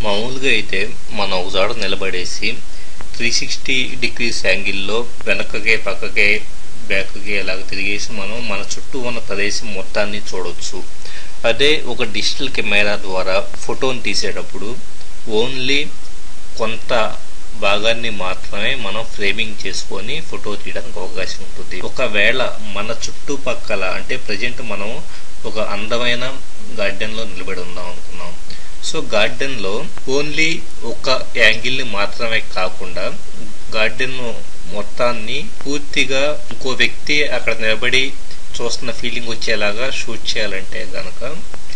మామూలుగా అయితే మనం ఒక చోట నిలబడేసి 360 డిగ్రీస్ యాంగిల్లో వెనకకే పక్కకే బ్యాక్కి ఎలాగ తిరిగేసి మనం మన చుట్టూ ఉన్న ప్రదేశం మొత్తాన్ని చూడవచ్చు. అదే ఒక డిజిటల్ కెమెరా ద్వారా ఫోటోని తీసేటప్పుడు ఓన్లీ కొంత భాగాన్ని మాత్రమే మనం ఫ్రేమింగ్ చేసుకొని ఫోటో తీయడానికి అవకాశం ఉంటుంది. ఒకవేళ మన చుట్టుపక్కల అంటే ప్రజెంట్ మనం ఒక అందమైన గార్డెన్లో నిలబడి ఉందాం అనుకున్నాం. సో గార్డెన్లో ఓన్లీ ఒక యాంగిల్ని మాత్రమే కాకుండా గార్డెన్ మొత్తాన్ని పూర్తిగా ఇంకో వ్యక్తి అక్కడ నిలబడి చూస్తున్న ఫీలింగ్ వచ్చేలాగా షూట్ చేయాలంటే గనక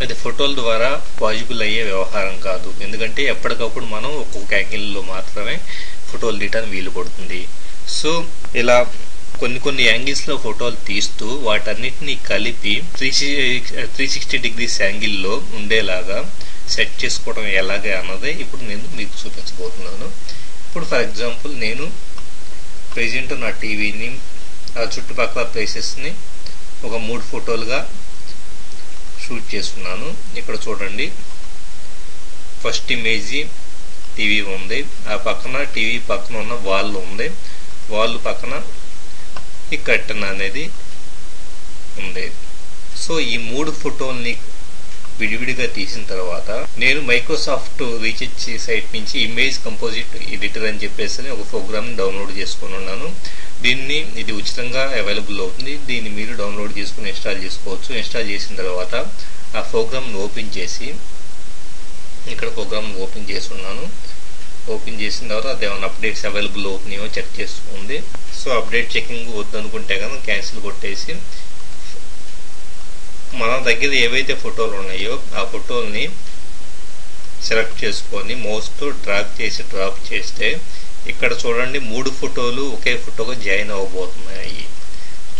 అది ఫోటోల ద్వారా పాజిబుల్ అయ్యే వ్యవహారం కాదు. ఎందుకంటే ఎప్పటికప్పుడు మనం ఒక్కొక్క యాంగిల్లో మాత్రమే ఫోటోలు తీయడానికి వీలు పడుతుంది. సో ఇలా కొన్ని యాంగిల్స్లో ఫోటోలు తీస్తూ వాటన్నిటిని కలిపి 360 డిగ్రీస్ యాంగిల్లో ఉండేలాగా సెట్ చేసుకోవడం ఎలాగే అన్నదే ఇప్పుడు నేను మీకు చూపించబోతున్నాను. ఇప్పుడు ఫర్ ఎగ్జాంపుల్ నేను ప్రెజెంట్ నా టీవీని ఆ చుట్టుపక్కల ప్లేసెస్ని ఒక 3 ఫోటోలుగా షూట్ చేస్తున్నాను. ఇక్కడ చూడండి, ఫస్ట్ ఇమేజ్ టీవీ ఉంది, ఆ పక్కన టీవీ పక్కన ఉన్న వాల్ ఉంది, వాల్ పక్కన ఈ కర్టెన్ అనేది ఉంది. సో ఈ 3 ఫోటోల్ని విడివిడిగా తీసిన తర్వాత నేను మైక్రోసాఫ్ట్ రీసెర్చ్ సైట్ నుంచి ఇమేజ్ కంపోజిట్ ఎడిటర్ అని చెప్పేసి ఒక ప్రోగ్రామ్ని డౌన్లోడ్ చేసుకుని ఉన్నాను. ఇది ఉచితంగా అవైలబుల్ అవుతుంది. దీన్ని మీరు డౌన్లోడ్ చేసుకుని ఇన్స్టాల్ చేసుకోవచ్చు. ఇన్స్టాల్ చేసిన తర్వాత ఆ ప్రోగ్రామ్ని ఓపెన్ చేసి ఇక్కడ ప్రోగ్రామ్ని ఓపెన్ చేసి ఉన్నాను. ఓపెన్ చేసిన తర్వాత అది ఏమైనా అప్డేట్స్ అవైలబుల్ అవుతున్నాయో చెక్ చేసుకోండి. సో అప్డేట్ చెకింగ్ వద్దనుకుంటే కనుక క్యాన్సిల్ కొట్టేసి మన దగ్గర ఏవైతే ఫోటోలు ఉన్నాయో ఆ ఫోటోల్ని సెలెక్ట్ చేసుకొని మౌస్తో డ్రాగ్ చేసి డ్రాప్ చేస్తే ఇక్కడ చూడండి 3 ఫోటోలు ఒకే ఫోటోగా జాయిన్ అవ్వబోతున్నాయి.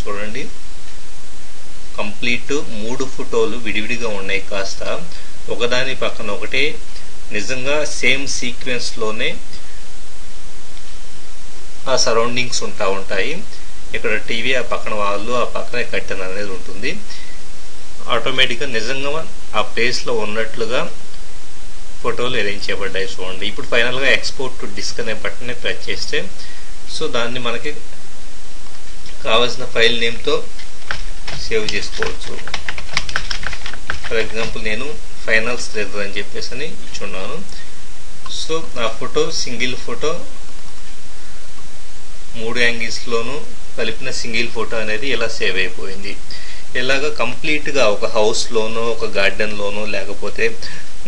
చూడండి, కంప్లీట్ 3 ఫోటోలు విడివిడిగా ఉన్నాయి, కాస్త ఒకదాని పక్కన ఒకటే నిజంగా సేమ్ సీక్వెన్స్లోనే ఆ సరౌండింగ్స్ ఉంటాయి. ఇక్కడ టీవీ, ఆ పక్కన వాళ్ళు, ఆ పక్కనే కర్టెన్ అనేది ఉంటుంది. ఆటోమేటిక్గా నిజంగా ఆ ప్లేస్లో ఉన్నట్లుగా ఫోటోలు అరేంజ్ చేయబడ్డాయి. చూడండి, ఇప్పుడు ఫైనల్గా ఎక్స్పోర్ట్ టు డిస్క్ అనే బటన్ని ప్రెస్ చేస్తే సో దాన్ని మనకి కావాల్సిన ఫైల్ నేమ్తో సేవ్ చేసుకోవచ్చు. ఫర్ ఎగ్జాంపుల్ నేను ఫైనల్స్ థ్రెడర్ అని చెప్పేసి ఇచ్చున్నాను. సో ఆ ఫోటో సింగిల్ ఫోటో 3 యాంగిల్స్లోనూ కలిపిన సింగిల్ ఫోటో అనేది ఇలా సేవ్ అయిపోయింది. ఇలాగ కంప్లీట్గా ఒక హౌస్లోనో ఒక గార్డెన్లోనో లేకపోతే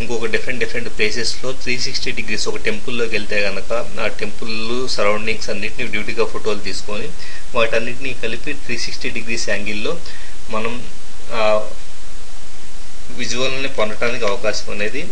ఇంకొక డిఫరెంట్ ప్లేసెస్లో 360 డిగ్రీస్ ఒక టెంపుల్లోకి వెళ్తే కనుక ఆ టెంపుల్ సరౌండింగ్స్ అన్నిటిని విడివిడిగా ఫోటోలు తీసుకొని వాటన్నిటిని కలిపి 360 డిగ్రీస్ యాంగిల్లో మనం విజువల్ని పొందడానికి అవకాశం అనేది